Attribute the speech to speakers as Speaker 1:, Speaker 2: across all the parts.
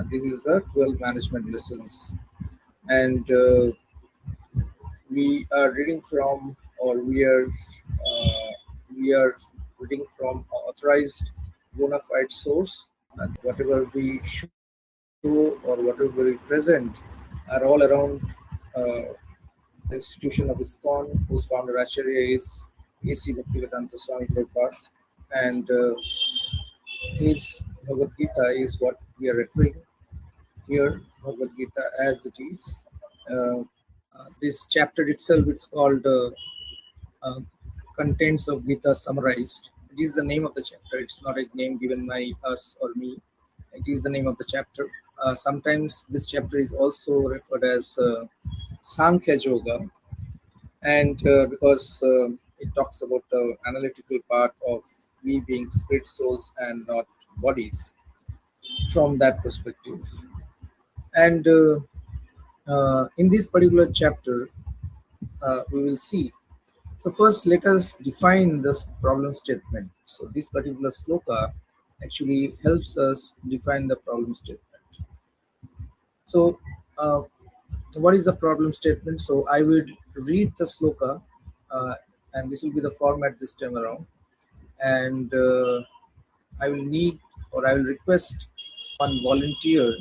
Speaker 1: This is the 12 management lessons, and we are reading from, or we are reading from authorized bona fide source, and whatever we show or whatever we present are all around uh, the institution of ISKCON, whose founder Acharya is A.C. Bhaktivedanta Swami Prabhupada, and his Bhagavad Gita is what we are referring here, Bhagavad Gita as it is. This chapter itself, it's called uh, Contents of Gita Summarized. It is the name of the chapter. It's not a name given by us or me. It is the name of the chapter. Sometimes this chapter is also referred as Sankhya Yoga, and because it talks about the analytical part of we being spirit souls and not bodies from that perspective. And in this particular chapter, we will see. So first, let us define this problem statement. So this particular sloka actually helps us define the problem statement. So what is the problem statement? So I will read the sloka, uh, and this will be the format this time around. And I will need, or I will request one volunteer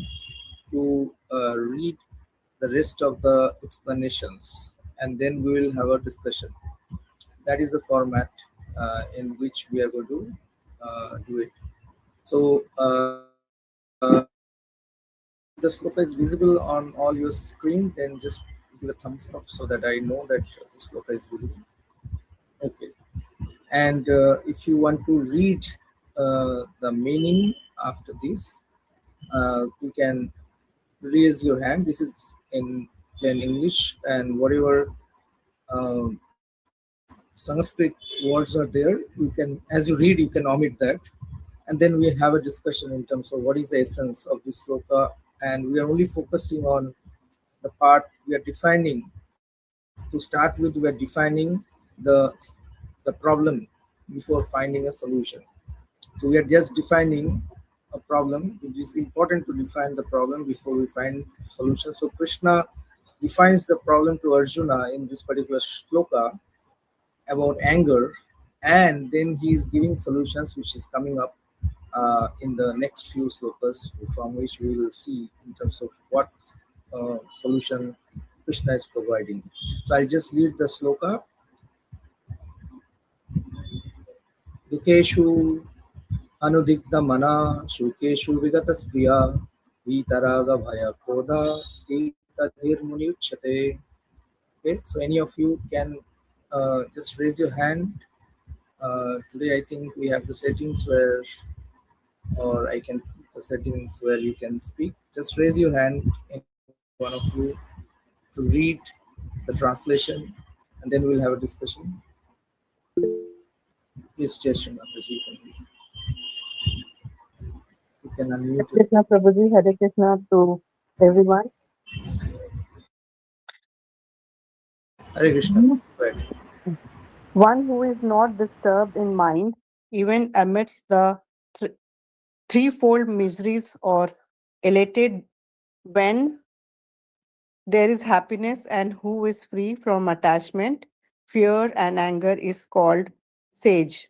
Speaker 1: to read the rest of the explanations, and then we will have a discussion. That is the format in which we are going to do it. So the sloka is visible on all your screen, then just give a thumbs up so that I know that the sloka is visible. Okay. And if you want to read the meaning after this, you can raise your hand. This is in plain English, and whatever um Sanskrit words are there, you can, as you read, you can omit that, and then we have a discussion in terms of what is the essence of this sloka, and we are only focusing on the part we are defining. To start with, we are defining the the problem before finding a solution. So we are just defining a problem. It is important to define the problem before we find solution. So Krishna defines the problem to Arjuna in this particular shloka about anger, and then he is giving solutions which is coming up in the next few slokas, from which we will see in terms of what solution Krishna is providing. So I'll just read the sloka. Dukeshu Anudigdha mana shukeshu vigata spriya vitaraga bhaya krodha stita dhir muni uchyate. Okay, so any of you can just raise your hand. Today I think we have the settings where, or I can put the settings where you can speak. Just raise your hand, any one of you, to read the translation, and then we'll have a discussion. Yes, Jason, you can unmute it.
Speaker 2: Krishna Prabhuji, Hare Krishna to everyone.
Speaker 1: Hare Krishna. Go ahead.
Speaker 2: One who is not disturbed in mind, even amidst the threefold miseries, or elated when there is happiness, and who is free from attachment, fear, and anger, is called sage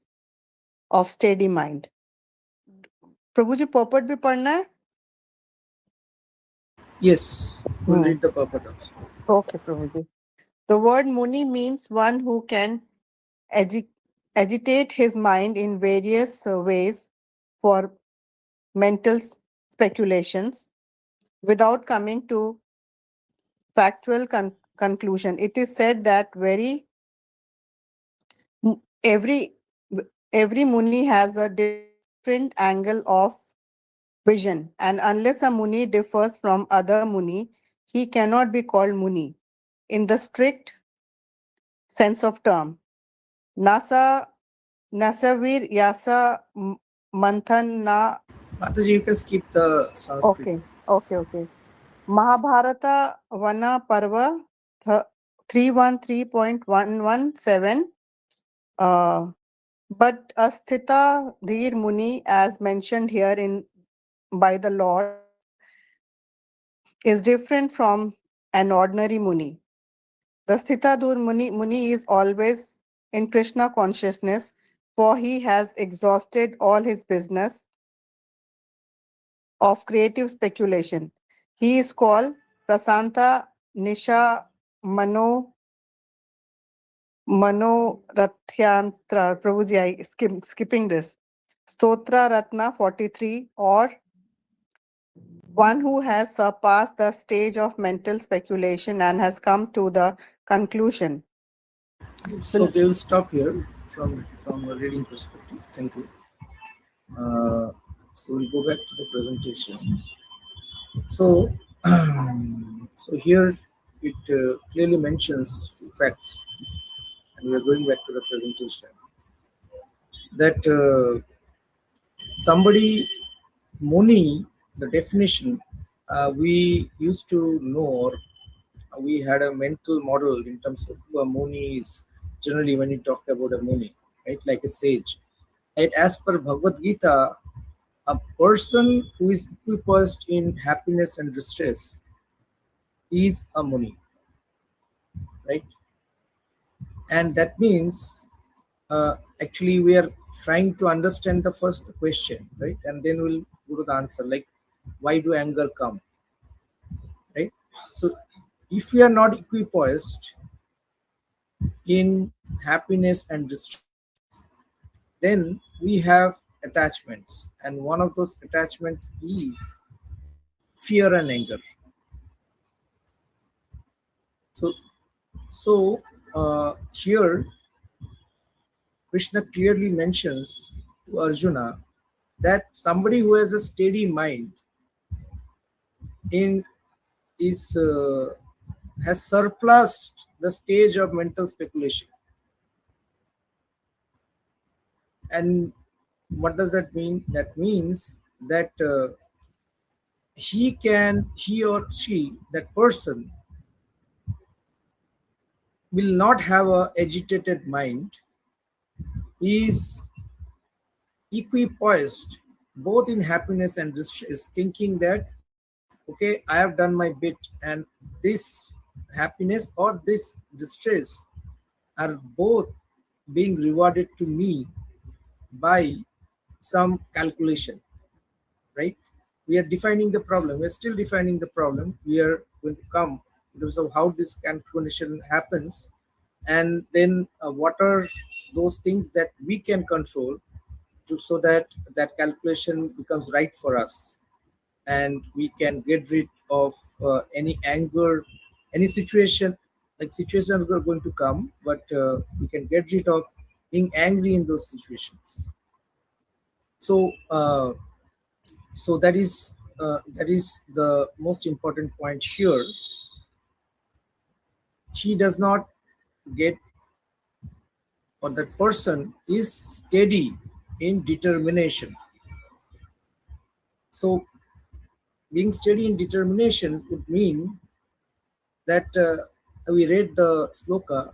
Speaker 2: of steady mind. Prabhuji, purport bhi padna hai?
Speaker 1: Yes, we'll read the purport also.
Speaker 2: Okay, Prabhuji. The word Muni means one who can agitate his mind in various ways for mental speculations without coming to factual conclusion. It is said that every Muni has a different angle of vision, and unless a Muni differs from other Muni, he cannot be called Muni in the strict sense of term. Nasavir Yasa Manthan na.
Speaker 1: Mataji, you can skip the Sanskrit.
Speaker 2: Okay. Mahabharata Vana Parva 313.117. But Asthita Dhir Muni, as mentioned here by the Lord, is different from an ordinary Muni. The Sthitadur Muni is always in Krishna consciousness, for he has exhausted all his business of creative speculation. He is called Prasanta Nisha Manoratyantra. Prabhuji, skipping this. Stotra Ratna 43, or one who has surpassed the stage of mental speculation and has come to the conclusion.
Speaker 1: So okay, we'll stop here from a reading perspective. Thank you. So we'll go back to the presentation. So, so here it clearly mentions few facts, and we are going back to the presentation, that somebody, Muni, the definition, we used to know, or we had a mental model in terms of who a Muni is. Generally, when you talk about a Muni, right, like a sage, right, as per Bhagavad Gita, a person who is equipoised in happiness and distress is a Muni, right? And that means actually we are trying to understand the first question, right? And then we'll go to the answer, like why do anger come, right? So if we are not equipoised in happiness and distress, then we have attachments, and one of those attachments is fear and anger. So here Krishna clearly mentions to Arjuna that somebody who has a steady mind in is has surpassed the stage of mental speculation. And what does that mean? That means that he or she, that person, will not have a agitated mind, is equipoised both in happiness and distress, thinking that okay, I have done my bit, and this happiness or this distress are both being rewarded to me by some calculation, right? We are defining the problem. We are still defining the problem. We are going to come in terms of how this calculation happens, and then what are those things that we can control so that that calculation becomes right for us, and we can get rid of any anger, any situation, like situations are going to come, but we can get rid of being angry in those situations. So so that is the most important point here. He does not get, or that person is steady in determination. So being steady in determination would mean that we read the sloka,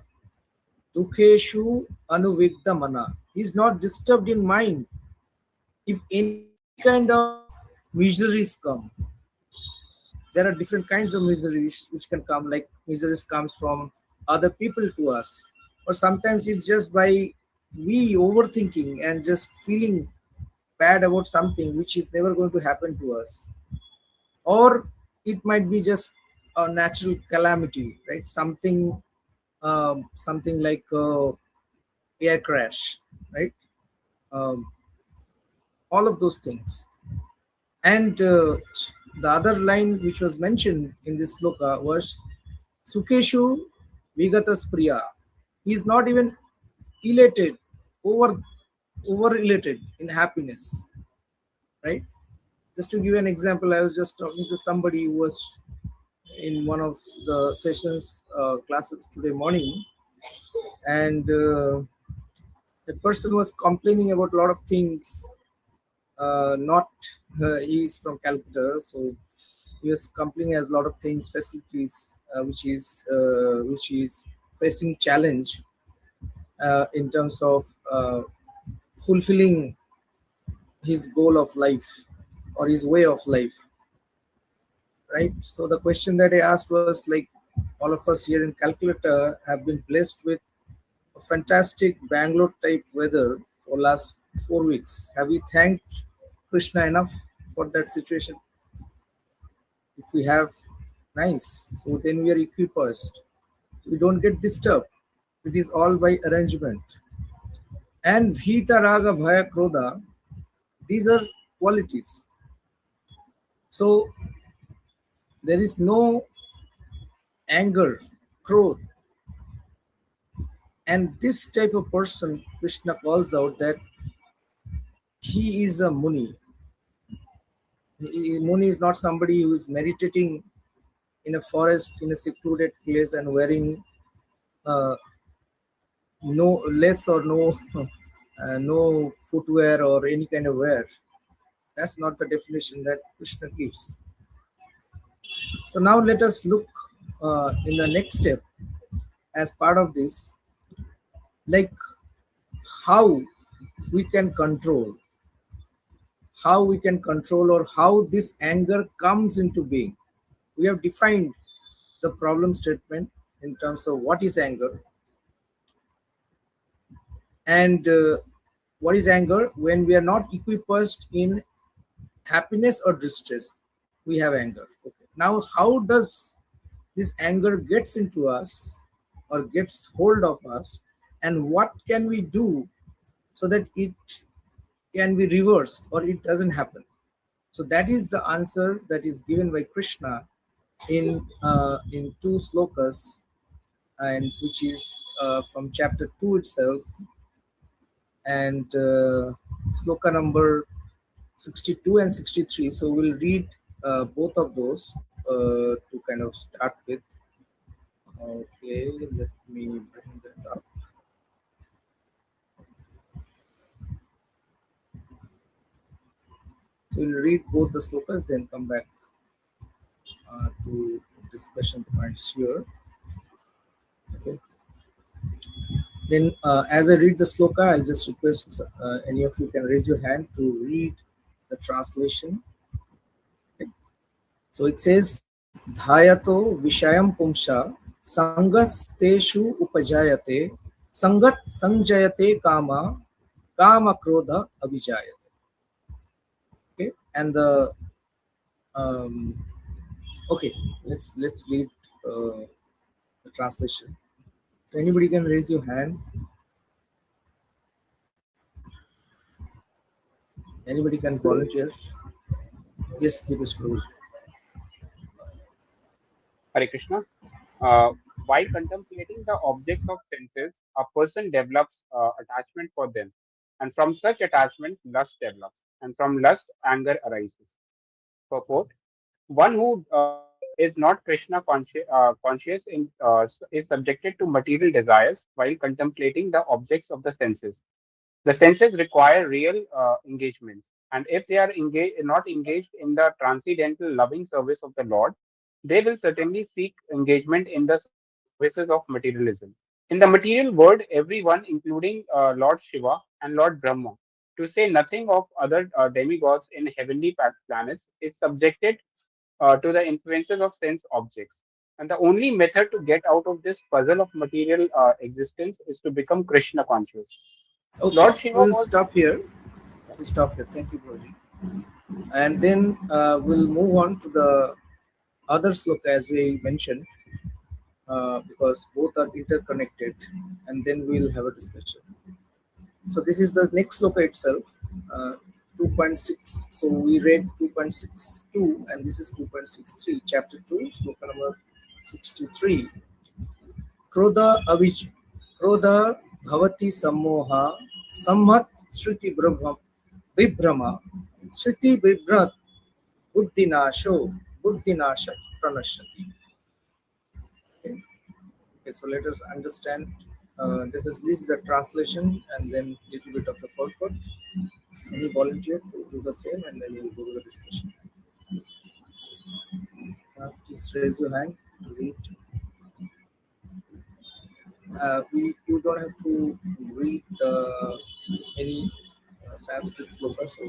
Speaker 1: Dukheshu Anuvigda Mana. He is not disturbed in mind if any kind of miseries come. There are different kinds of miseries which can come, like miseries comes from other people to us, or sometimes it's just by we overthinking and just feeling bad about something which is never going to happen to us, or it might be just a natural calamity, right? Something like air crash, right? um, all of those things. And the other line which was mentioned in this sloka was Sukeshu Vigatas Priya. He is not even elated, over elated in happiness, right? Just to give an example, I was just talking to somebody who was in one of the sessions, classes today morning, and the person was complaining about a lot of things. Not He is from Calcutta, so he was complaining as a lot of things, facilities, which is facing challenge in terms of fulfilling his goal of life or his way of life, right? So the question that I asked was like, all of us here in Calcutta have been blessed with a fantastic Bangalore type weather for last 4 weeks. Have we thanked Krishna enough for that situation? If we have, nice. So then we are equipped. We don't get disturbed. It is all by arrangement. And Vita Raga Bhaya Krodha, these are qualities. So there is no anger, growth. And this type of person, Krishna calls out that he is a Muni. Muni is not somebody who is meditating in a forest, in a secluded place and wearing uh, no less or no no footwear or any kind of wear. That's not the definition that Krishna gives. So now let us look in the next step as part of this, like how we can control, or how this anger comes into being. We have defined the problem statement in terms of what is anger, and what is anger. When we are not equipped in happiness or distress, we have anger. Okay. Now how does this anger gets into us or gets hold of us, and what can we do so that it can be reversed or it doesn't happen? So that is the answer that is given by Krishna in two slokas, and which is from chapter 2 itself, and sloka number 62 and 63. So we'll read both of those to kind of start with. Okay, let me bring that up. So we'll read both the slokas, then come back to discussion points here. Okay. Then, as I read the sloka, I'll just request any of you can raise your hand to read the translation. Okay. So it says, Dhayato Vishayam Pumsha Sangas Teshu Upajayate Sangat Sanjayate Kama Kama Krodha Abhijayate. Okay, and the okay, let's read the translation. So anybody can raise your hand. Anybody can volunteer. Yes, Deepesh Prabhuji.
Speaker 3: Hare Krishna. While contemplating the objects of senses, a person develops attachment for them, and from such attachment, lust develops, and from lust, anger arises. Purport: one who is not Krishna conscious is subjected to material desires while contemplating the objects of the senses. The senses require real engagements, and if they are not engaged in the transcendental loving service of the Lord, they will certainly seek engagement in the services of materialism. In the material world, everyone, including Lord Shiva and Lord Brahma, to say nothing of other demigods in heavenly planets, is subjected to the influences of sense objects. And the only method to get out of this puzzle of material existence is to become Krishna conscious.
Speaker 1: Okay,
Speaker 3: Lord Shiva
Speaker 1: we'll
Speaker 3: was.
Speaker 1: stop here. We'll stop here. Thank you, Prabhuji. And then we'll move on to the other sloka as we mentioned, because both are interconnected, and then we'll have a discussion. So this is the next sloka itself, 2.6. So we read 2.62, and this is 2.63, chapter 2, sloka number 63. Krodha avij, Krodha bhavati sammoha, samhat shruti vibhrama, shruti vibhrat buddhinasha pranashati. Okay, so let us understand. This is a translation, and then little bit of the purport. Any volunteer to do the same, and then we will go to the discussion. Please raise your hand to read. You don't have to read any Sanskrit sloka, so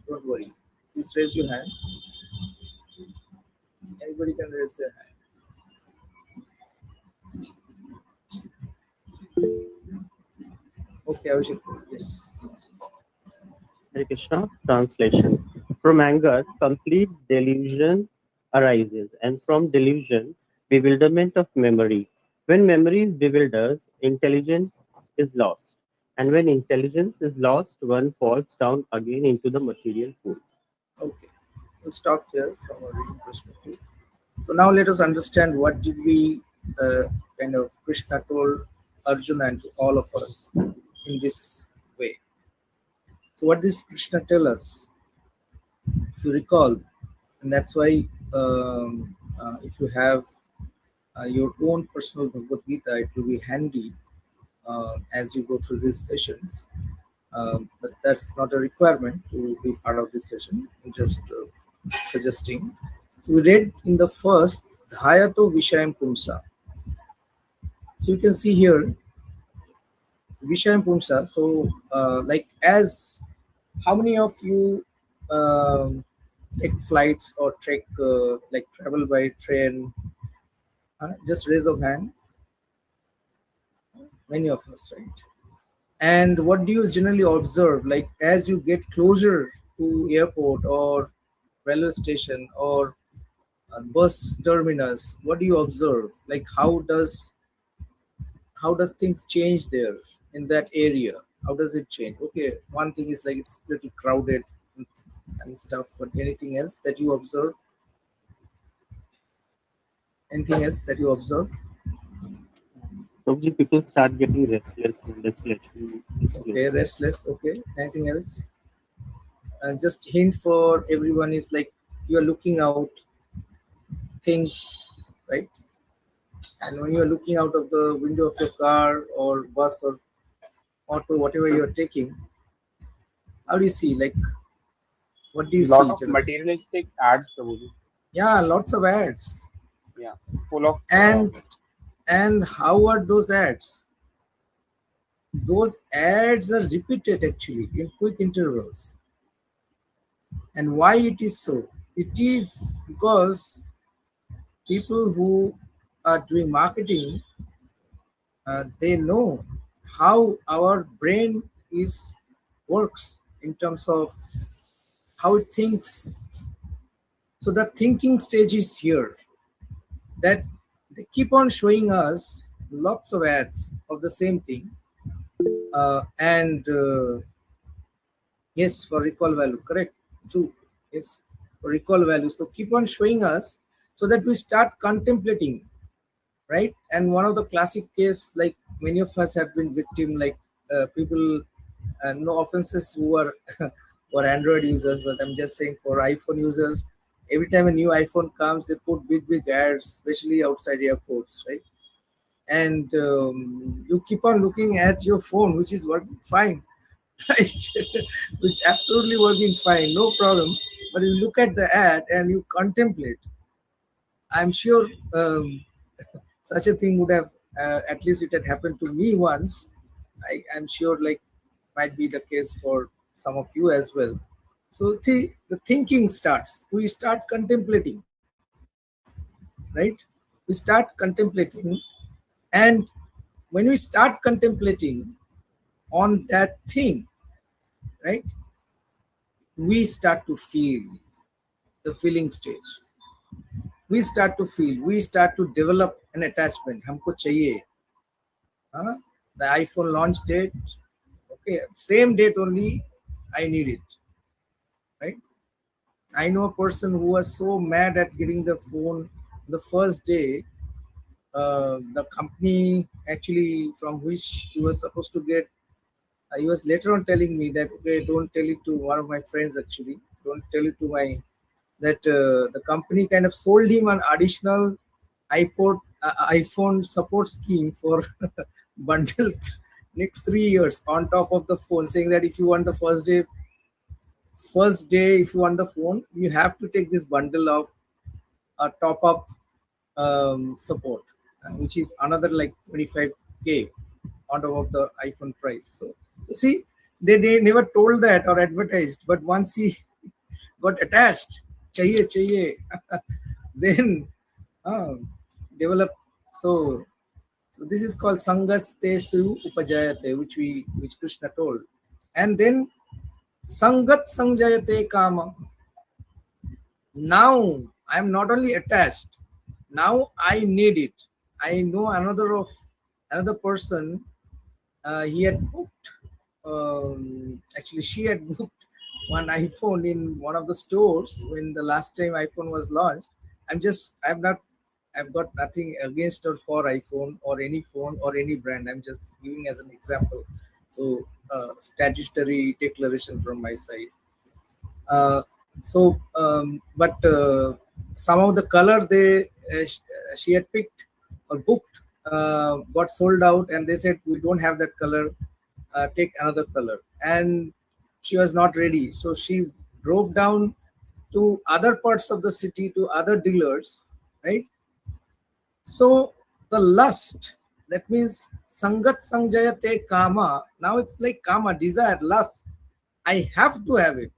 Speaker 1: don't worry. Please raise your hand. Anybody can raise their hand. Okay, Abhishek. Yes.
Speaker 4: Hare Krishna. Translation. From anger, complete delusion arises, and from delusion, bewilderment of memory. When memory is bewildered, intelligence is lost. And when intelligence is lost, one falls down again into the material pool.
Speaker 1: Okay. We'll stop there from a reading perspective. So now let us understand what did we kind of Krishna told Arjuna and to all of us in this way. So what does Krishna tell us? If you recall, and that's why if you have your own personal Bhagavad Gita, it will be handy as you go through these sessions. But that's not a requirement to be part of this session. I'm just suggesting. So we read in the first Dhayato Vishayam Pumsa. So you can see here Vishayam Pumsa. So like as how many of you take flights or take like travel by train? Just raise of hand. Many of us, right? And what do you generally observe? Like as you get closer to airport or railway station or bus terminus, what do you observe? Like how does things change there in that area? How does it change? Okay, one thing is like it's little crowded and stuff, but anything else that you observe? Anything else that you observe?
Speaker 4: Prabhuji, people start getting restless.
Speaker 1: Okay, restless. Okay, anything else? Just hint for everyone is like you are looking out things, right? And when you are looking out of the window of your car or bus or auto, whatever you are taking, how do you see? Like, what do you
Speaker 3: Lot
Speaker 1: see?
Speaker 3: of
Speaker 1: Generally?
Speaker 3: materialistic ads, Prabhuji.
Speaker 1: Yeah, lots of ads.
Speaker 3: Yeah, full of
Speaker 1: And how are those ads? Those ads are repeated actually in quick intervals. And why it is so? It is because people who are doing marketing, they know how our brain is works in terms of how it thinks. So the thinking stage is here, that they keep on showing us lots of ads of the same thing, and yes, for recall value, correct, true, yes, for recall value. So keep on showing us so that we start contemplating, right? And one of the classic case, like many of us have been victim, like people, no offenses who are for Android users, but I'm just saying for iPhone users, every time a new iPhone comes, they put big ads, especially outside airports, right? And you keep on looking at your phone, which is working fine, right? Which is absolutely working fine, no problem. But you look at the ad and you contemplate. I'm sure such a thing would have, at least it had happened to me once. I'm sure like might be the case for some of you as well. So the thinking starts. We start contemplating, right? We start contemplating, and when we start contemplating on that thing, right, we start to feel the feeling stage. We start to feel. We start to develop an attachment. हमको चाहिए. The iPhone launch date. Okay, same date only. I need it. Right. I know a person who was so mad at getting the phone the first day. The company actually from which he was supposed to get, he was later on telling me that, okay, don't tell it to one of my friends actually. Don't tell it to my, that the company kind of sold him an additional iPhone support scheme for bundled next 3 years on top of the phone, saying that if you want the first day if you want the phone, you have to take this bundle of top up support, which is another like 25k on top of the iPhone price. So see, they never told that or advertised, but once he got attached, chahiye then uh, develop. So this is called sangastesu upajayate, which Krishna told. And then sangat sanjayate kama. Now I am not only attached, now I need it. I know another person. He had booked. Actually, she had booked one iPhone in one of the stores when the last time iPhone was launched. I've got nothing against or for iPhone or any phone or any brand. I'm just giving as an example. So, statutory declaration from my side. But some of the color she had picked or booked got sold out, and they said we don't have that color. Take another color, and she was not ready. So she drove down to other parts of the city to other dealers, right? So the lust, that means sangat sanjayate kama. Now it's like kama, desire, lust. I have to have it.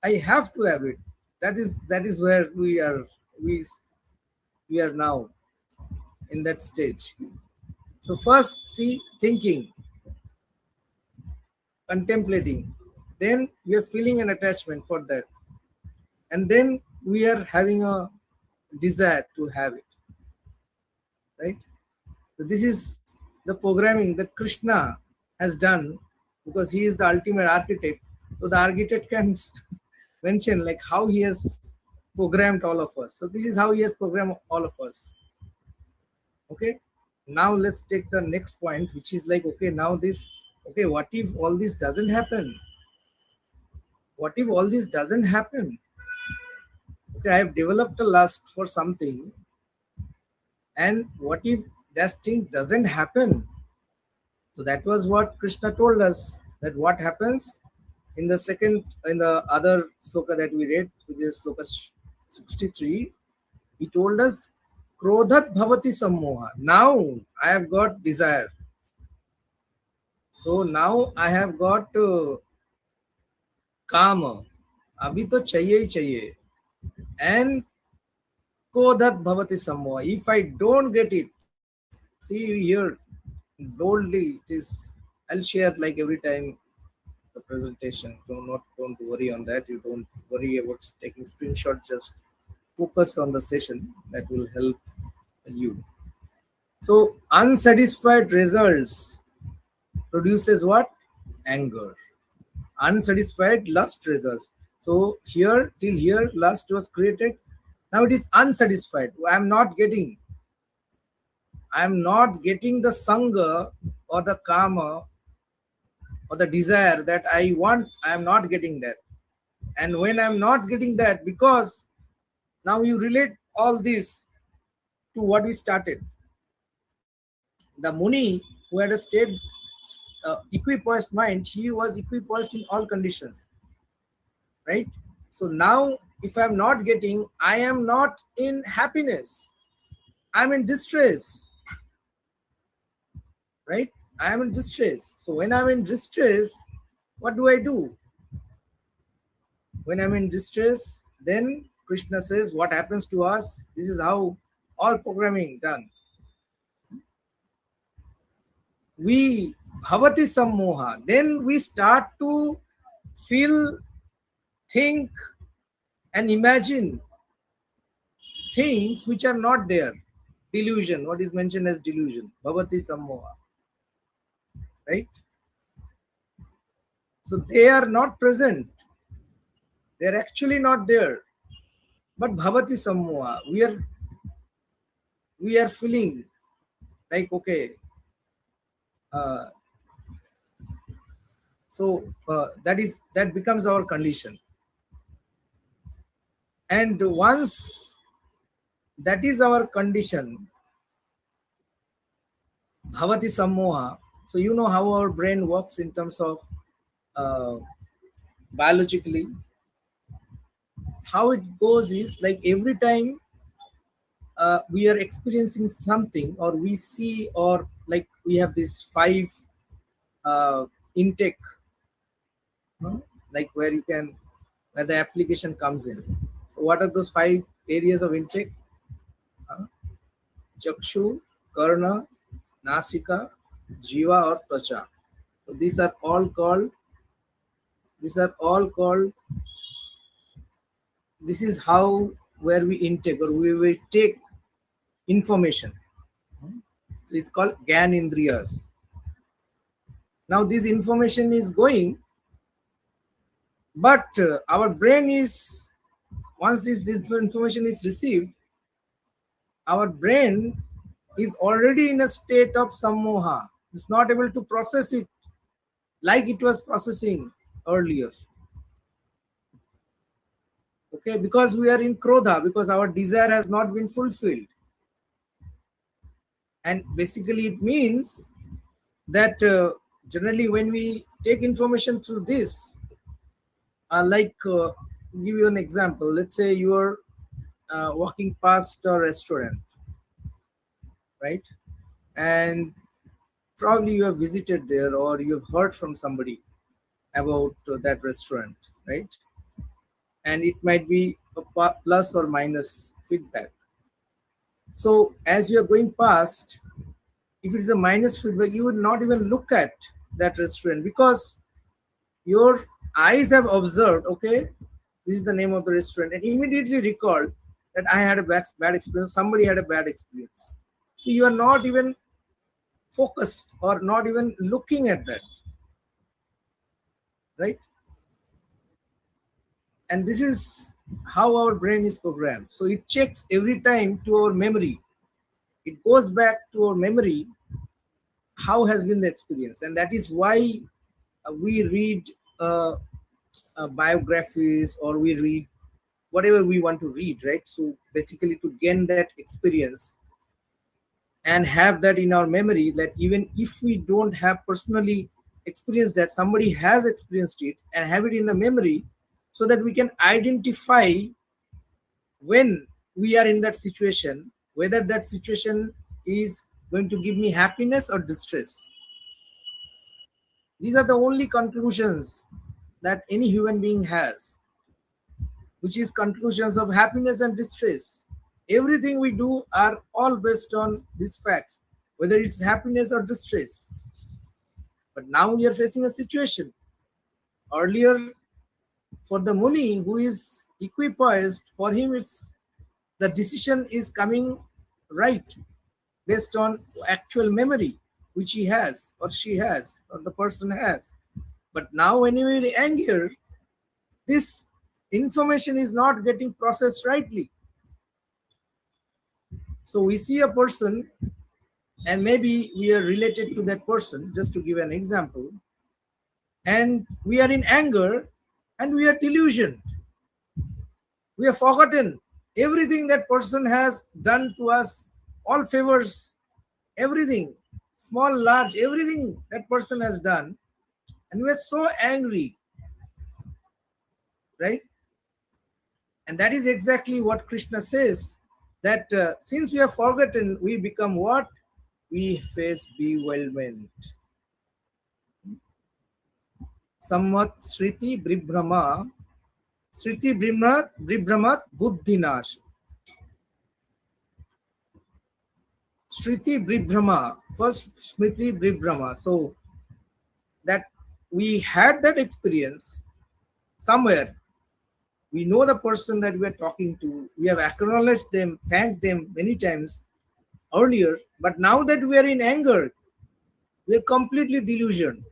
Speaker 1: I have to have it. That is where we are. We are now in that stage. So first, see, thinking, contemplating, then we are feeling an attachment for that, and then we are having a desire to have it, right? So this is the programming that Krishna has done, because he is the ultimate architect. So the architect can mention like how he has programmed all of us. So this is how he has programmed all of us. Okay, now let's take the next point, which is like, okay, now this, okay, what if all this doesn't happen? What if all this doesn't happen? Okay, I have developed a lust for something, and what if that thing doesn't happen? So that was what Krishna told us, that what happens in the other sloka that we read, which is sloka 63. He told us, Krodhat bhavati sammoha. Now I have got desire. So now I have got kama. Abhi to chahiye hi chahiye. And Krodhat bhavati sammoha. If I don't get it, see here, boldly it is. I'll share like every time the presentation. Don't worry on that. You don't worry about taking screenshot. Just focus on the session. That will help you. So unsatisfied results produces what? Anger. Unsatisfied lust results. So here, till here, lust was created. Now it is unsatisfied. I am not getting the sangha or the kama or the desire that I want. I am not getting that. And when I am not getting that, because now you relate all this to what we started. The Muni who had a state equipoised mind, he was equipoised in all conditions, right? So now if I am not getting, I am not in happiness. I am in distress, right? I am in distress. So when I am in distress, what do I do? When I am in distress, then Krishna says, what happens to us? This is how all programming done. We bhavati sammoha. Then we start to feel, think, and imagine things which are not there. Delusion, what is mentioned as delusion. Bhavati sammoha. Right? So they are not present. They are actually not there. But bhavati sammoha. We are feeling like, okay, that becomes our condition. And once that is our condition, bhavati sammoha. So you know how our brain works in terms of biologically. How it goes is like every time we are experiencing something, or we see, or like we have this 5 intake, like where the application comes in. So what are those 5 areas of intake: Chakshu, Karna, Nasika, Jiva or Tvacha. So these are all called, this is how, where we intake or we will take information. So it's called Gyan Indriyas. Now this information is going, but our brain is, once this information is received, our brain is already in a state of sammoha. It's not able to process it like it was processing earlier. Okay, because we are in krodha, because our desire has not been fulfilled. And basically it means that generally when we take information through this, give you an example. Let's say you are walking past a restaurant, right? And probably you have visited there or you have heard from somebody about that restaurant, right? And it might be a plus or minus feedback. So as you are going past, if it is a minus feedback, you would not even look at that restaurant because your eyes have observed, okay, this is the name of the restaurant, and immediately recall that I had a bad experience, somebody had a bad experience. So you are not even focused or not even looking at that, right? And this is how our brain is programmed. So it checks every time to our memory. It goes back to our memory, how has been the experience. And that is why we read biographies or we read whatever we want to read, right? So basically to gain that experience and have that in our memory, that even if we don't have personally experienced that, somebody has experienced it and have it in the memory, so that we can identify when we are in that situation, whether that situation is going to give me happiness or distress. These are the only conclusions that any human being has, which is conclusions of happiness and distress. Everything we do are all based on these facts, whether it's happiness or distress. But now we are facing a situation. Earlier, for the Muni who is equipoised, for him it's the decision is coming right based on actual memory which he has or she has or the person has. But now when you are angry, this information is not getting processed rightly. So we see a person and maybe we are related to that person, just to give an example, and we are in anger and we are delusioned. We have forgotten everything that person has done to us, all favors, everything, small, large, everything that person has done, and we are so angry, right? And that is exactly what Krishna says, that since we have forgotten, we become what? We face bewilderment. Samvat Sriti Bribhrama, Sriti Bribhramat Buddhinash. Sriti Bribhrama, first Smriti Bribhrama. So that we had that experience somewhere. We know the person that we are talking to. We have acknowledged them, thanked them many times earlier. But now that we are in anger, we are completely delusioned.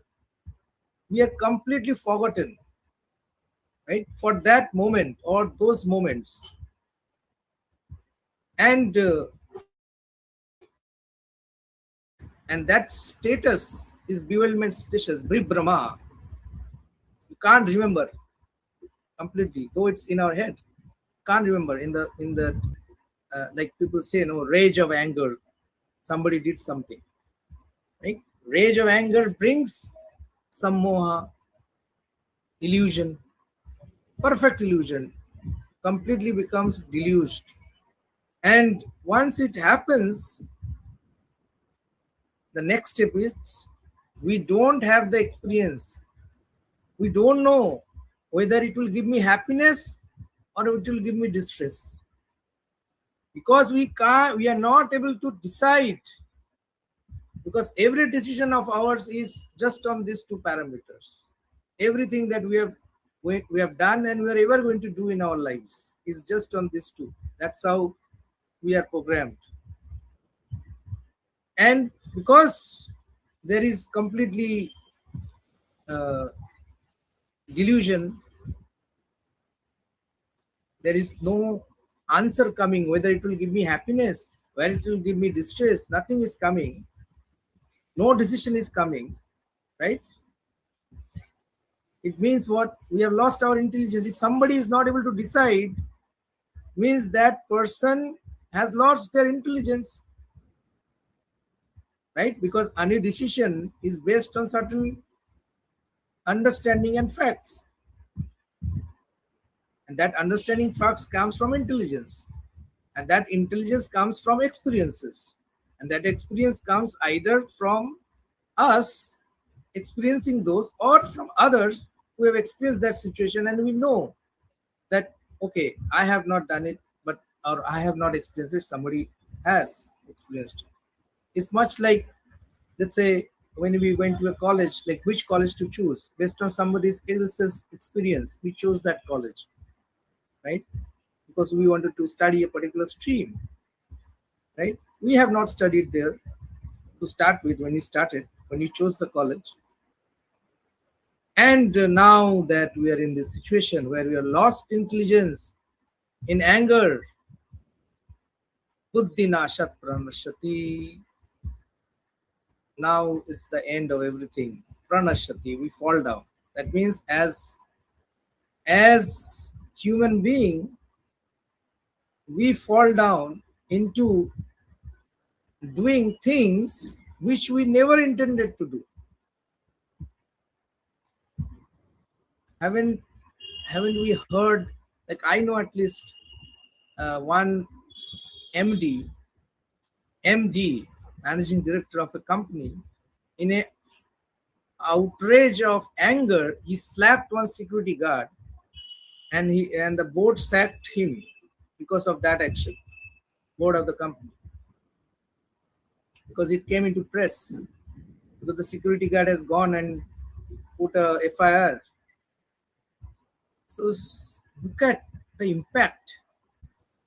Speaker 1: We are completely forgotten, right? For that moment or those moments. And that status is bewilderment status, Bribhrama. You can't remember completely, though it's in our head. Can't remember in the like people say, no, rage of anger. Somebody did something, right? Rage of anger brings some moha, illusion, perfect illusion, completely becomes deluged. And once it happens, the next step is we don't have the experience. We don't know whether it will give me happiness or it will give me distress. because we are not able to decide, because every decision of ours is just on these two parameters. Everything that we have done and we are ever going to do in our lives is just on these two. That's how we are programmed. And because there is completely delusion, there is no answer coming, whether it will give me happiness, whether it will give me distress. Nothing is coming. No decision is coming, right? It means what? We have lost our intelligence. If somebody is not able to decide, means that person has lost their intelligence, right? Because any decision is based on certain understanding and facts. And that understanding facts comes from intelligence. And that intelligence comes from experiences. And that experience comes either from us experiencing those or from others who have experienced that situation, and we know that, okay, I have not done it, but or I have not experienced it, somebody has experienced it. It's much like, let's say, when we went to a college, like which college to choose. Based on somebody else's experience, we chose that college, right? Because we wanted to study a particular stream, right? We have not studied there to start with when you chose the college. And now that we are in this situation where we are lost intelligence in anger, buddhi nashat pranashati, now is the end of everything. Pranashati, we fall down. That means as human being, we fall down into doing things which we never intended to do. Haven't we heard, like I know at least one MD, managing director of a company, in a outrage of anger, he slapped one security guard, and the board sacked him because of that action, board of the company, because it came into press, because the security guard has gone and put a FIR. So look at the impact.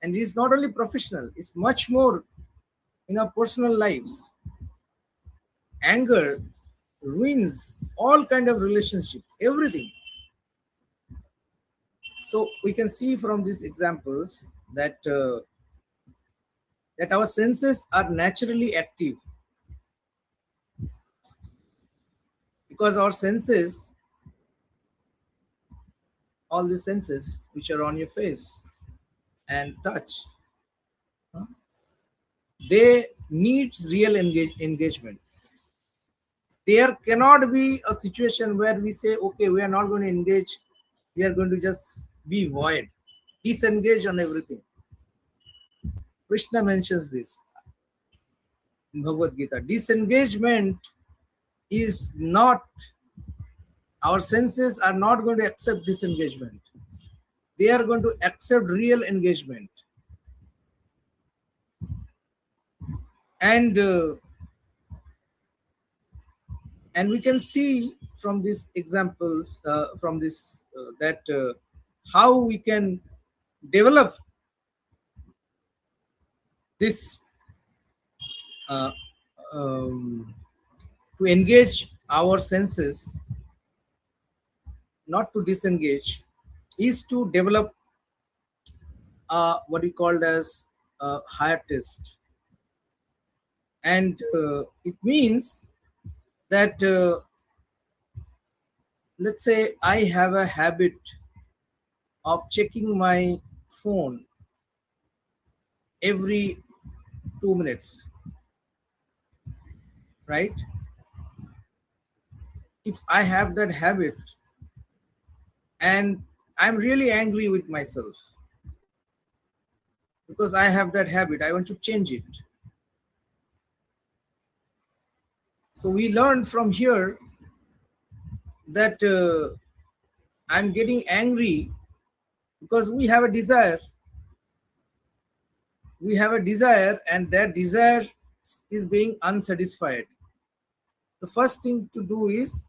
Speaker 1: And it is not only professional, it's much more in our personal lives. Anger ruins all kind of relationships, everything. So we can see from these examples that that our senses are naturally active, because our senses, all the senses which are on your face and touch, they needs real engagement. There cannot be a situation where we say, okay, we are not going to engage, we are going to just be void, disengage on everything. Krishna mentions this in Bhagavad Gita. Disengagement is not, our senses are not going to accept disengagement. They are going to accept real engagement. And we can see from these examples, from this, that how we can develop this to engage our senses, not to disengage, is to develop what we called as higher taste. And it means that let's say I have a habit of checking my phone every 2 minutes, right? If I have that habit and I'm really angry with myself because I have that habit, I want to change it. So we learn from here that I'm getting angry because we have a desire we have a desire and that desire is being unsatisfied, the first thing to do is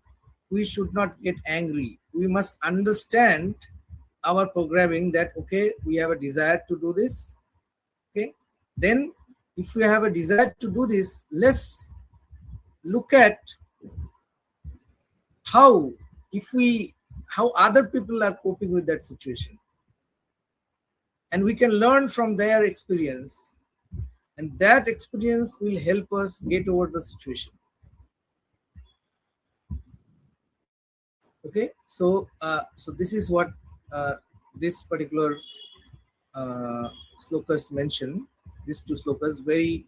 Speaker 1: we should not get angry. We must understand our programming that, okay, we have a desire to do this. Okay, then if we have a desire to do this, let's look at how other people are coping with that situation, and we can learn from their experience, and that experience will help us get over the situation. Okay, so this is what this particular slokas mention, these two slokas very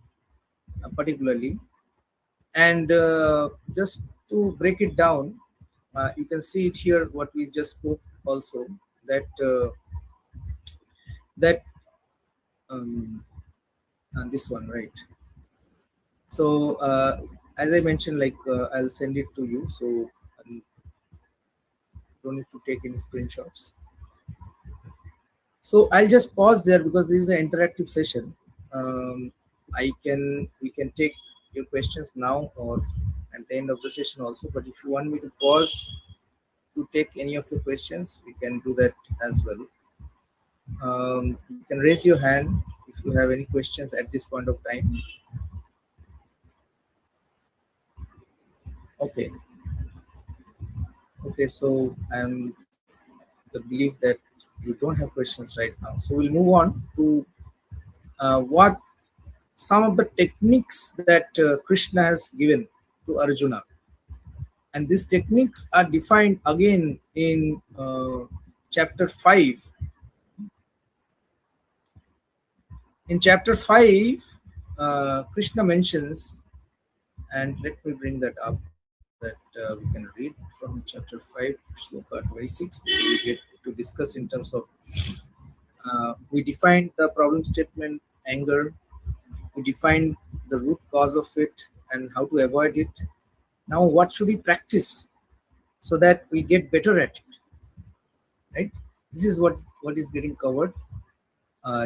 Speaker 1: particularly. And just to break it down, you can see it here what we just spoke also, that and this one, right? So as I mentioned, like I'll send it to you, so don't need to take any screenshots. So I'll just pause there because this is an interactive session. We can take your questions now or at the end of the session also, but if you want me to pause to take any of your questions, we can do that as well. You can raise your hand if you have any questions at this point of time. Okay. Okay, so I'm the belief that you don't have questions right now. So we'll move on to what some of the techniques that Krishna has given to Arjuna. And these techniques are defined again in chapter 5. In chapter 5, Krishna mentions, and let me bring that up, that we can read from chapter 5, sloka 26, before we get to discuss in terms of, we defined the problem statement, anger, we defined the root cause of it and how to avoid it. Now, what should we practice so that we get better at it, right? This is what is getting covered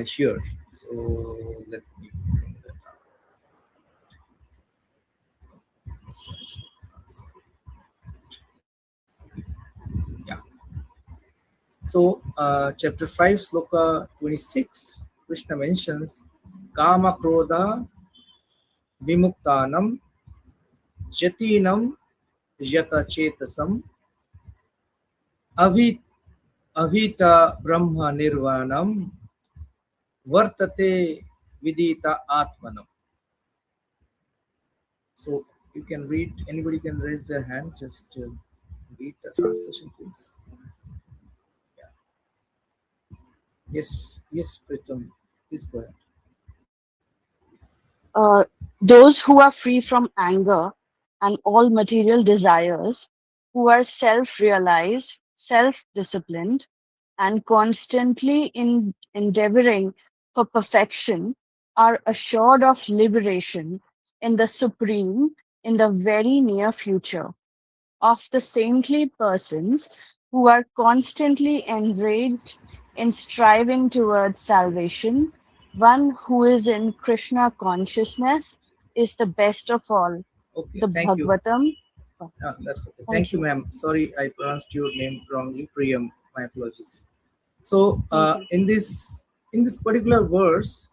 Speaker 1: here. So let me bring that up. Yeah. So chapter 5, sloka 26, Krishna mentions kama krodha vimuktanam jatinam yata chetasam avita brahma nirvanam vartate vidita atmanam. So you can read, anybody can raise their hand, just read the translation, please. Yeah. Yes, Pritam, please go ahead.
Speaker 5: Those who are free from anger and all material desires, who are self-realized, self-disciplined, and constantly endeavoring for perfection, are assured of liberation in the Supreme in the very near future. Of the saintly persons who are constantly enraged in striving towards salvation, one who is in Krishna consciousness is the best of all.
Speaker 1: Okay,
Speaker 5: The
Speaker 1: thank you.
Speaker 5: Bhagavatam.
Speaker 1: That's okay. Thank you, ma'am. Sorry, I pronounced your name wrongly. Priyam, my apologies. So in this particular verse,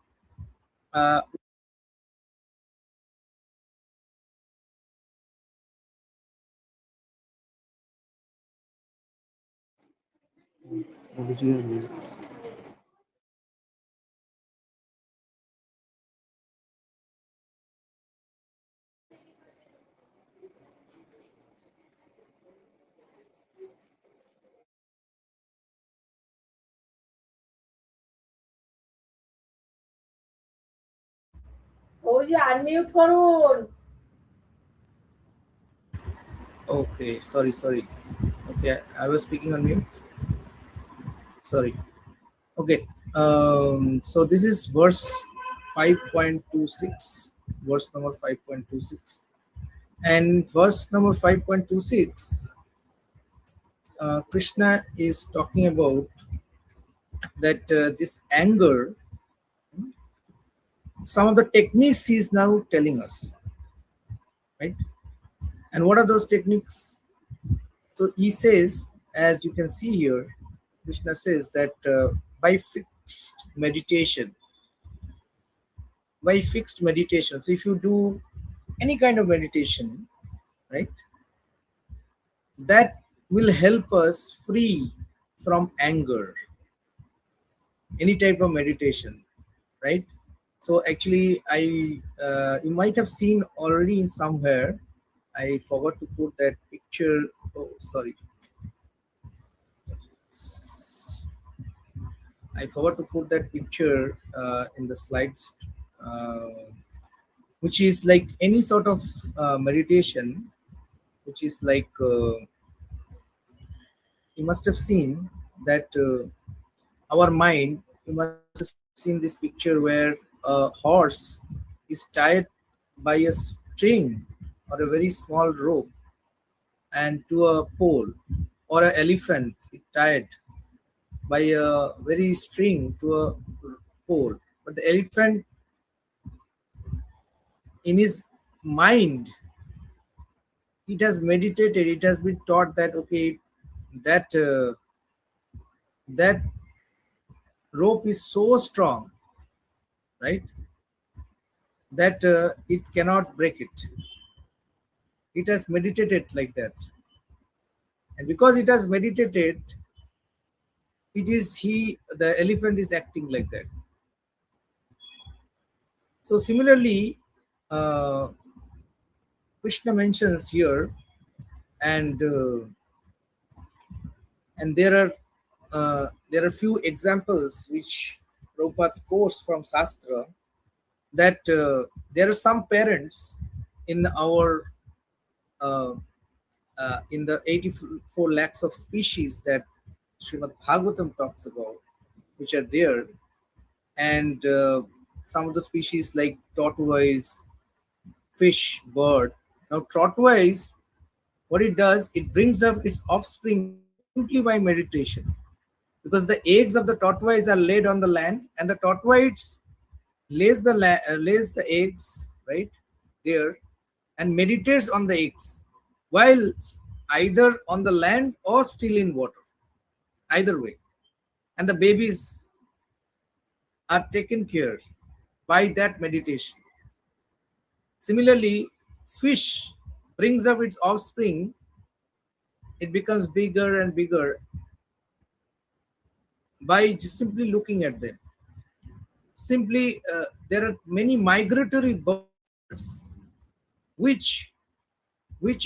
Speaker 6: unmute করুন.
Speaker 1: okay, sorry. Okay, I was speaking on mute. Sorry. Okay, so this is verse 5.26, verse number 5.26, and verse number 5.26. Krishna is talking about that this anger some of the techniques he is now telling us, right? And what are those techniques? So he says, as you can see here, Krishna says that by fixed meditation, so if you do any kind of meditation, right, that will help us free from anger, any type of meditation, right? So actually you might have seen already in somewhere, I forgot to put that picture. Oh, sorry, I forgot to put that picture in the slides, which is like any sort of meditation, which is like you must have seen that our mind, you must have seen this picture where a horse is tied by a string or a very small rope and to a pole, or an elephant tied by a very string to a pole. But the elephant, in his mind, it has meditated, it has been taught that okay, that that rope is so strong, right, that it cannot break it. It has meditated like that, and because it has meditated, the elephant is acting like that. So similarly, uh, Krishna mentions here, and there are few examples which Prabhupada quotes from Shastra, that there are some parents in our in the 84 lakhs of species that Srimad Bhagavatam talks about, which are there, and some of the species like tortoise, fish, bird. Now, tortoise, what it does, it brings up its offspring simply by meditation, because the eggs of the tortoise are laid on the land, and the tortoise lays the eggs right there and meditates on the eggs, while either on the land or still in water, either way, and the babies are taken care by that meditation. Similarly, fish brings up its offspring, it becomes bigger and bigger by just simply looking at them. Simply, there are many migratory birds which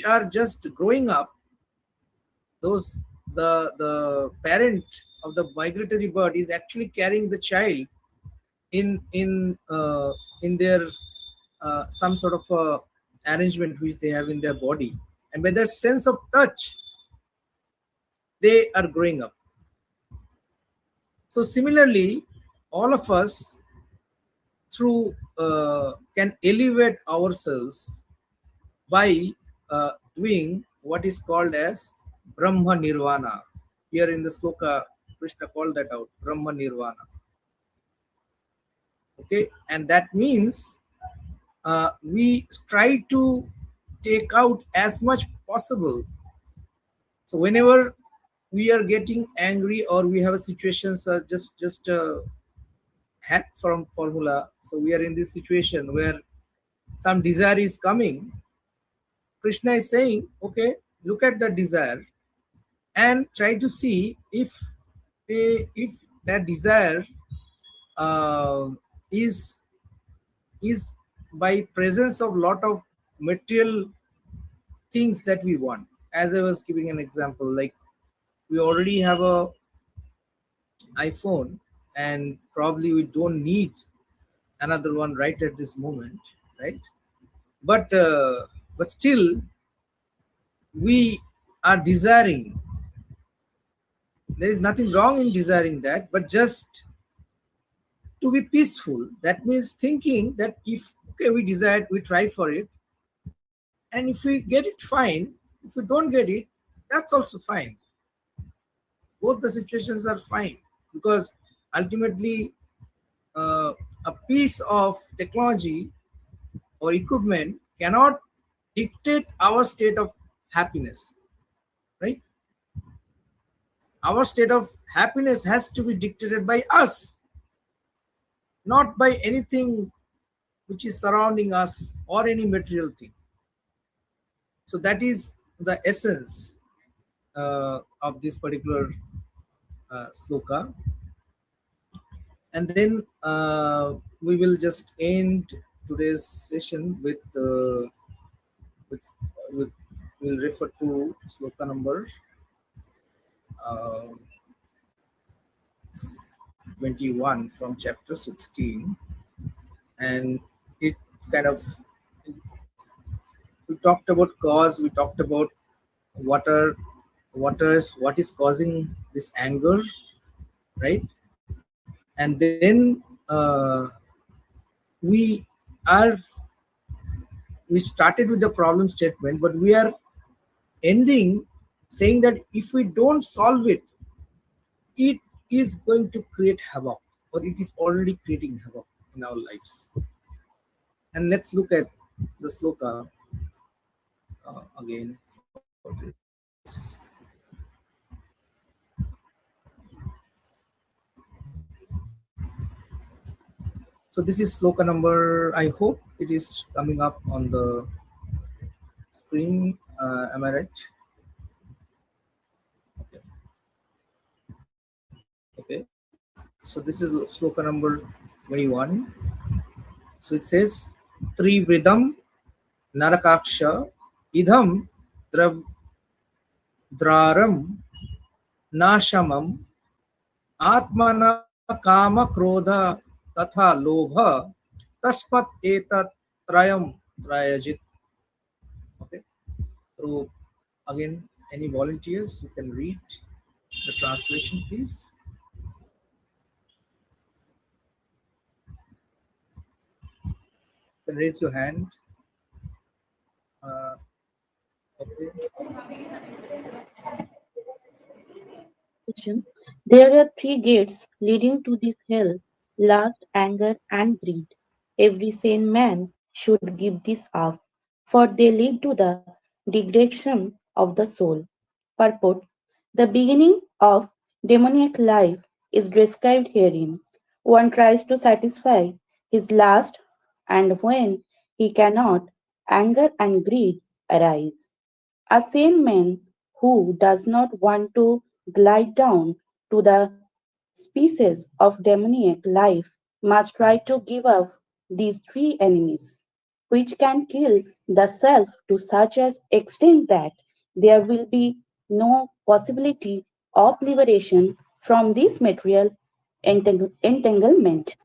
Speaker 1: are just growing up. Those the parent of the migratory bird is actually carrying the child in their some sort of arrangement which they have in their body, and by their sense of touch, they are growing up. So similarly, all of us through can elevate ourselves by doing what is called as Brahma Nirvana. Here in the sloka, Krishna called that out, Brahma Nirvana. Okay, and that means we try to take out as much possible. So whenever we are getting angry or we have a situation, just hack from formula. So we are in this situation where some desire is coming. Krishna is saying, okay, look at the desire and try to see if that desire is by presence of lot of material things that we want. As I was giving an example, like we already have a iPhone and probably we don't need another one right at this moment, right? But still we are desiring. There is nothing wrong in desiring that, but just to be peaceful. That means thinking that if okay, we desire, we try for it, and if we get it, fine. If we don't get it, that's also fine. Both the situations are fine, because ultimately a piece of technology or equipment cannot dictate our state of happiness, right? Our state of happiness has to be dictated by us, not by anything which is surrounding us or any material thing. So that is the essence of this particular sloka. And then we will just end today's session with with we'll refer to sloka number uh, 21 from chapter 16, and it kind of, we talked about cause, we talked about what are what is causing this anger, right? And then we are we started with the problem statement, but we are ending saying that if we don't solve it, it is going to create havoc, or it is already creating havoc in our lives. And let's look at the sloka again for this. So this is sloka number, I hope it is coming up on the screen. Am I right? Okay. Okay. So this is sloka number 21. So it says, Trivridam Narakaksha Idham Draram Nashamam Atmana Kama Krodha Tatha Lobha Taspat Etat Trayam Trayajit. Okay. So again, any volunteers who can read the translation, please? You can raise your hand. Okay.
Speaker 7: Question. There are three gates leading to this hell: lust, anger, and greed. Every sane man should give these up, for they lead to the degradation of the soul. Purport. The beginning of demoniac life is described herein. One tries to satisfy his lust, and when he cannot, anger and greed arise. A sane man who does not want to glide down to the species of demoniac life must try to give up these three enemies, which can kill the self to such an extent that there will be no possibility of liberation from this material entanglement.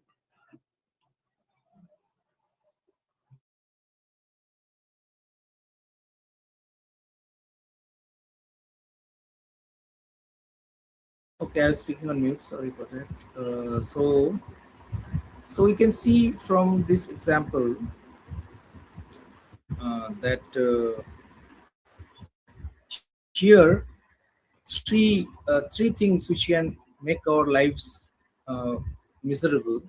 Speaker 1: Okay, I was speaking on mute. Sorry for that. So we can see from this example that here three things which can make our lives miserable.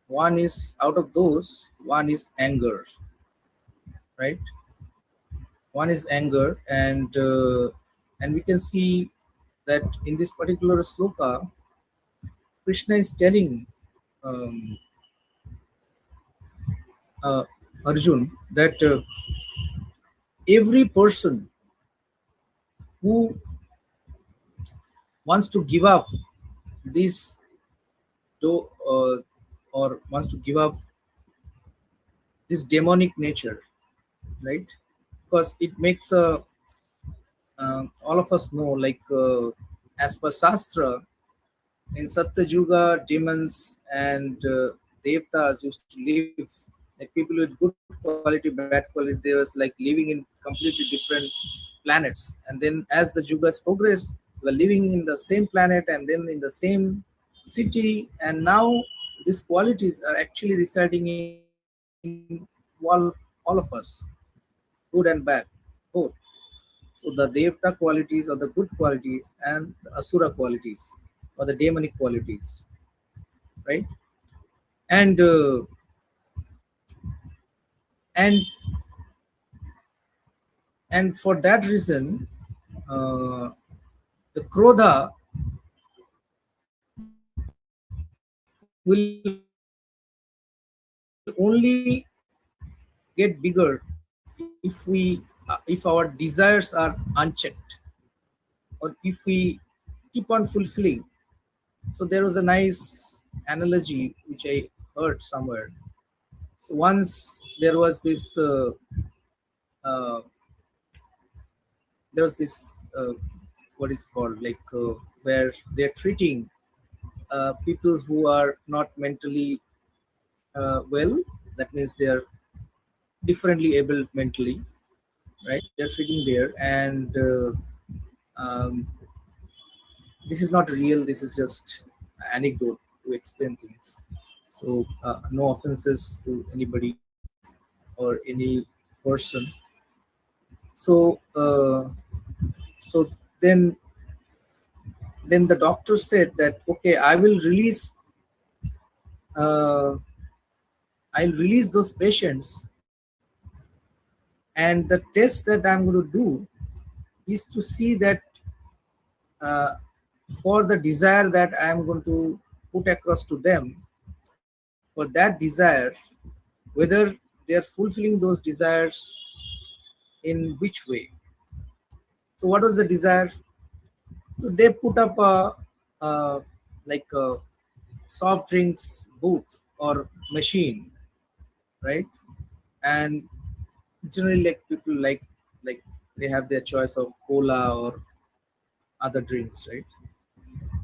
Speaker 1: One is, out of those, one is anger, right? One is anger, and we can see that in this particular sloka, Krishna is telling um, Arjun that every person who wants to give up this or wants to give up this demonic nature, right? Because it makes all of us know, like as per Shastra, in Satya Yuga, demons and devtas used to live like people with good quality, bad quality. They was like living in completely different planets. And then as the Yugas progressed, we were living in the same planet and then in the same city. And now these qualities are actually residing in all of us, good and bad, both. So the Devta qualities or the good qualities and the Asura qualities or the demonic qualities, right? and and and for that reason, the krodha will only get bigger if our desires are unchecked, or if we keep on fulfilling. So there was a nice analogy which I heard somewhere. So once uh, there was this what is called, like, where they're treating people who are not mentally well. That means they are differently able mentally, right? They're treating there, and um, this is not real. This is just anecdote to explain things. So no offenses to anybody or any person. So so then then the doctor said that, okay, uh, I'll release those patients, and the test that I'm going to do is to see that uh, for the desire that I'm going to put across to them, for that desire, whether they're fulfilling those desires in which way. So what was the desire? So they put up a like a soft drinks booth or machine, right? And generally, like, people like they have their choice of cola or other drinks, right?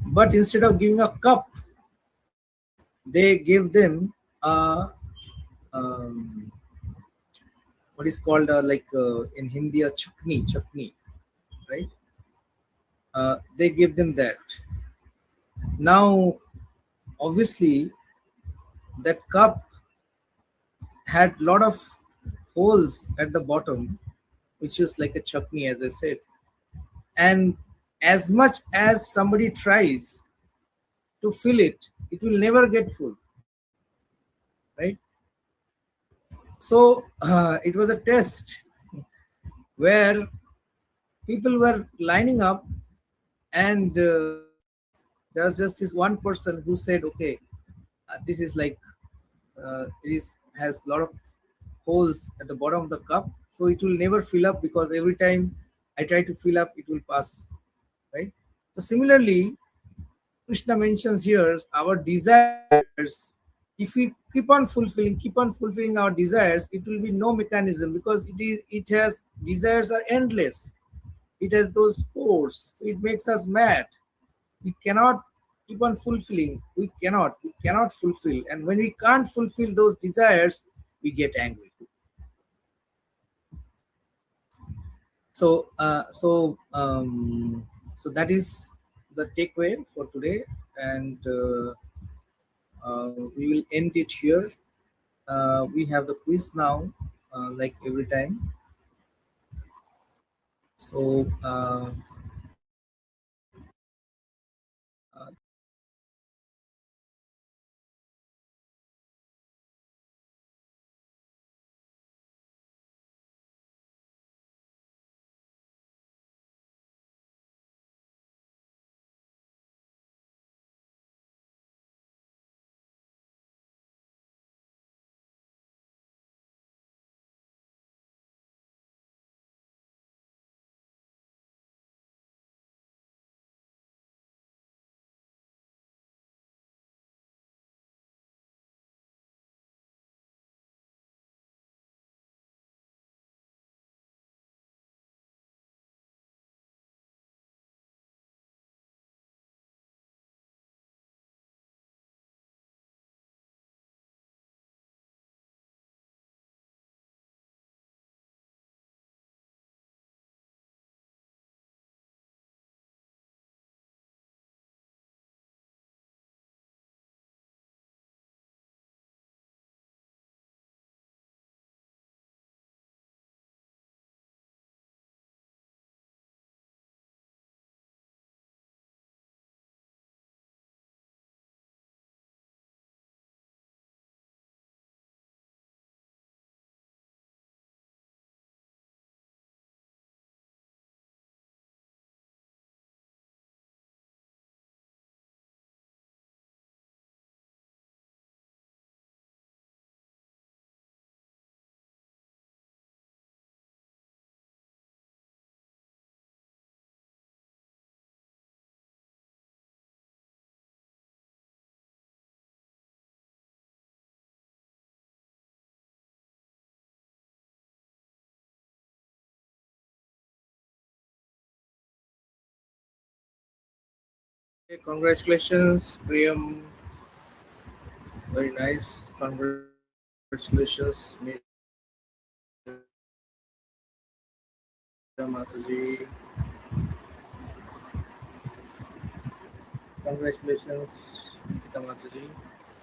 Speaker 1: But instead of giving a cup, they give them a um, what is called, in Hindi, a chutney, right? They give them that. Now, obviously, that cup had lot of holes at the bottom, which is like a chutney, as I said. And as much as somebody tries to fill it, it will never get full, right? So it was a test where people were lining up, and there was just this one person who said, okay, this is like, it is has a lot of holes at the bottom of the cup, so it will never fill up, because every time I try to fill up, it will pass, right? So similarly, Krishna mentions here our desires. If we keep on fulfilling our desires, it will be no mechanism, because it has desires are endless. It has those spores. So it makes us mad. We cannot keep on fulfilling. We cannot fulfill. And when we can't fulfill those desires, we get angry. So so that is the takeaway for today, and we will end it here. We have the quiz now, like every time. So Okay, congratulations, Priyam. Very nice. Congratulations, Mataji. Congratulations, Nikita Mataji.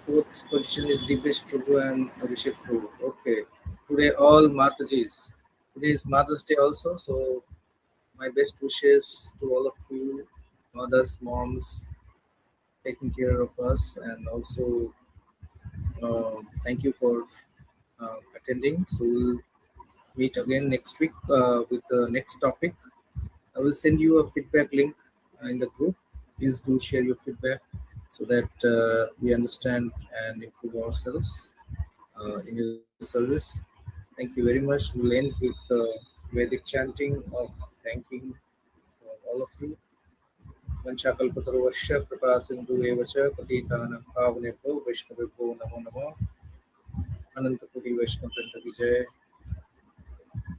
Speaker 1: Fourth position is Dipesh Prabhu and Abhishek Prabhu. Okay. Today all Matajis. Today is Mother's Day also, so my best wishes to all of you, mothers, moms, taking care of us, and also thank you for attending. So we'll meet again next week with the next topic. I will send you a feedback link in the group. Please do share your feedback so that we understand and improve ourselves in your service. Thank you very much. We'll end with Vedic chanting of thanking all of you. वंशाकल्पतरुवश्य कृपा सिंधु एव च पतितानां पावनेभ्यो वैष्णवेभ्यो नमो नमः। अनंत कोटि वैष्णव वृंद की जय,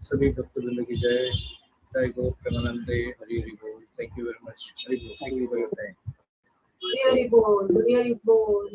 Speaker 1: सभी भक्तवृंद की जय। जय गो प्रेमानंदे, हरि हरि बोल। Thank you very much. Hari बोल। Thank you for your time.
Speaker 6: Hare Bol, Hare Bol.